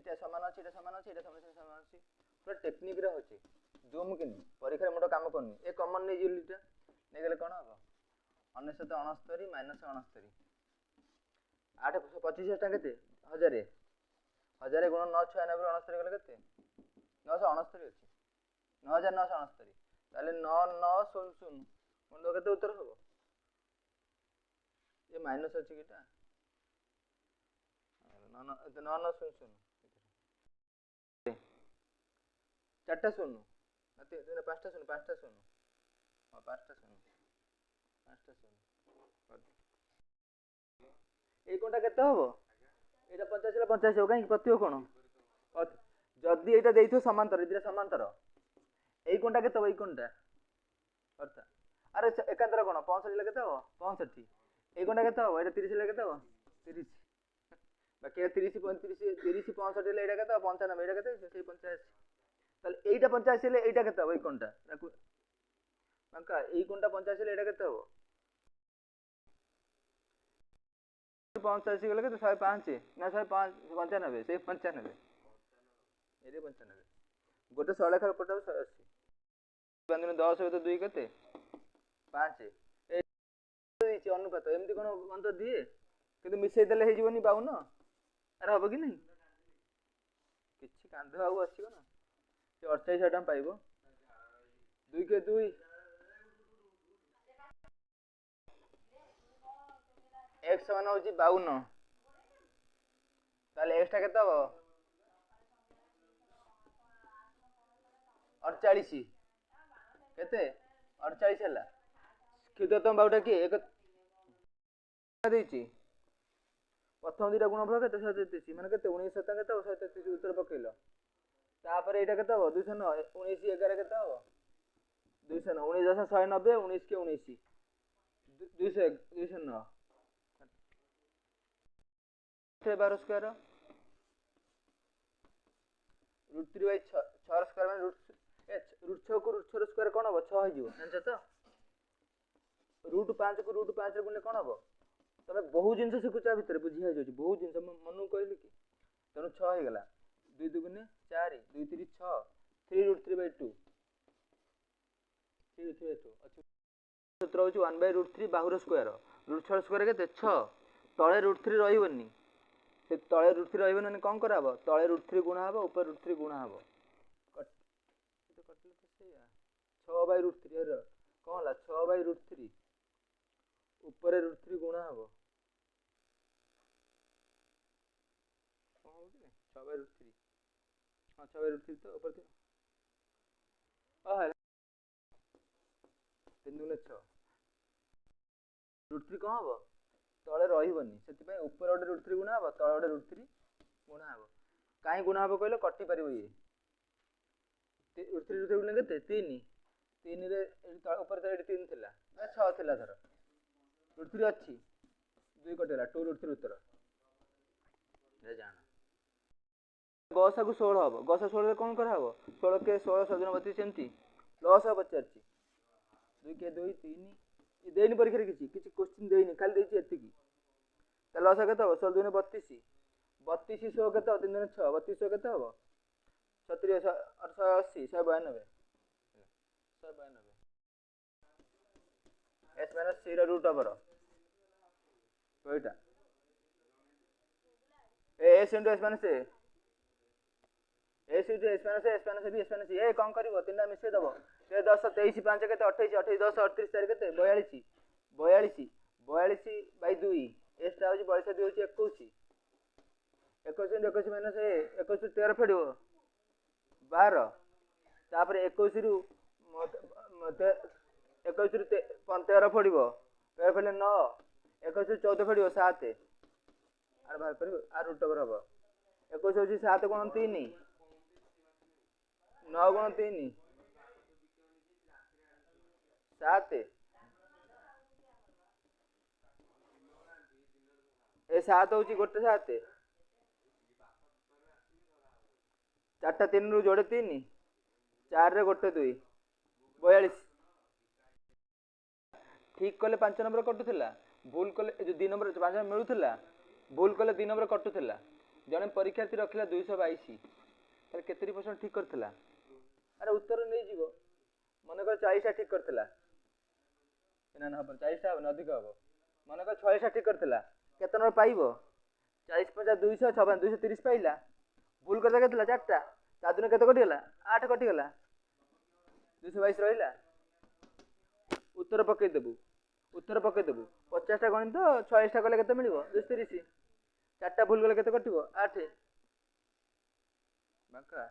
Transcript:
ଏଇଟା ସମାନ ଅଛି ଏଇଟା ସମାନ ଅଛି ଏଇଟା ସମାନ ଅଛି ପୁରା ଟେକ୍ନିକରେ ହେଉଛି ଜୁମ୍ କିନି ପରୀକ୍ଷାରେ ମୋଟ କାମ କରୁନି ଏ କମନ୍ ନେଇଯିବ ଏଇଟା ନେଇଗଲେ କ'ଣ ହେବ 969 ମାଇନସ୍ 69 8 25 ଟା କେତେ 1000 1000 ଗୁଣ 996 69 ଗଲେ କେତେ 969 ଅଛି 9969 ତାହେଲେ 9900 ମୁଣ୍ଡ କେତେ ଉତ୍ତର ହେବ ये माइनस अच्छी किटा 9900 चारटा शून्य पाँचटा शून्य हाँ पाँचटा शून्य ये कोणटा केते हबो एटा 50 ला 50 हो काई प्रतियो कोण जदी एटा देइथो समांतर इदिरा समांतर एई कोणटा केते हो एई कोणटा अर्थात अरे एकांतर कोण 65 ला केते हो 65 এই কোণটা কেতে হবে এটা 30 লে কেতে হবে 30 বাকি 30 35 30 65 লে এটা কেতে হবে 95 এটা কেতে সেই 85 তাহলে এইটা 85 লে এইটা কেতে হবে এই কোণটা রাখু বাঙ্কা এই কোণটা 85 লে এটা কেতে হবে 85 গলে কেতে 105 না 105 95 সেই 95 এরে 95 গোটে সরলরেখার উপরটা 180 বান্ধুন 10 হইতো 2 কেতে 5 अनुपात एमती कौन अंत दिए कि मिसई देले हो जीवनी बाउन अरे हम कि नहीं किसी कांध आउ आसो ना से 28 टका पाइब 2 के 2 एक्स मान हूँ 52 ताले एक्स टा केते हबो 48 केते 48 हला क्षुद्रतम बाहुटा किए एक प्रथम दुटा गुणफल के 133 माने केते 19 केते 133 उत्तर पकेल तापर एटा केते हो 209 19 11 केते हो 209 19 190 19 के 19 200 209 12 स्क्वायर रूट 3 बाय 6 स्क्वायर माने रूट 6 को रूट 6 स्क्वायर कोन हो 6 हो जिवो जानछ तो रूट 5 को रूट 5 रे गुणले कोन हो तमे बहुत जिनस शिखुचा भितर बुझी हो जाउची बहुत जिनस मनु कहली कि तनु 6 हो गेला 2 2 गुने 4 2 3 6 3 रूट 3 बाय 2 3 रूट 3 बाय 2 अच्छा सूत्र होची 1 बाय रूट 3 बाहुर स्क्वायर रूट 6 स्क्वायर केते 6 तळे रूट 3 रहिबनी से तळे रूट 3 रहिबनी कोन कराबो तळे रूट 3 गुणा हबो ऊपर रूट 3 गुणा हबो कट तो कटले तो सेया 6 बाय रूट 3 रे कोन होला 6 बाय रूट 3 ऊपर रूट 3 गुणा हबो 6 बाय रूट 3 हां 6 बाय रूट 3 तो ऊपर है 3 गुणे 6 रूट 3 कोन हबो तळे रहिबनी सेति पय ऊपर ओडे रूट 3 गुणा हबो तळे ओडे रूट 3 गुणा हबो काई गुणा हबो कहलो कटि परिबो ये रूट 3 गुणे केते 3 3 रे ऊपर तो 3 थिला 6 थिला धर रूट 3 अच्छी 2 कटेला 2 रूट 3 उत्तर रे जाना गसा को 16 हबो गसा 16 रे कोन करा हबो 16 के 16 7 32 सेमती लॉस हबो 4 2 के 2 3 ये देनी परीक्षा रे किछि क्वेश्चन देनी खाली देछि एति की त लॉस केते हबो 16 2 32 32 100 केते 3 2 6 32 केते हबो 36 880 192 192 s माइनस c रो रूट ओवर कोइटा s into s minus a s into s minus a s minus b s minus c ए कोन करबो तीनटा मिसे दबो 10 23 5 केते 28 28 10 38 4 केते 42 42 42 बाय 2 s टा होची 42 2 होची 21 21 21 माइनस a 21 13 फेडिबो 12 तापर 21 रु 21 रु 13 फेडिबो 13 फेले 9 21 रु 14 फेडिबो 7 आर बाहर करिबो आर रूट ओवर हबो 21 होची 7 गुण 3 9 गुण 3 7 ए 7 होची गोटे 7 चारटा 3 रु जोड़े 3 4 रे गोटे 2 42 ठीक कले 5 नंबर कटुला भूल कले जो 2 नंबर 5 मिलुला भूल कले 2 नंबर कटुला जड़े परीक्षार्थी रखिला 222 ताले केतरी परसेंट ठीक करथिला अरे उत्तर नहीं जीवो मन कर 40 ठीक करथिला ना ना 40 टा अधिक हम मन कर 46 ठीक करथिला केते नंबर पाइबो 40 50 200 56 230 पाइला भूल करता केतला चारटा ता दिन केते कटि गला 8 कटि गला 222 रहिला उत्तर पकई देबू 50 टा गणित 46 टा कले केते मिलिबो 230 चारटा भूल गले केते कटिबो 8 बांका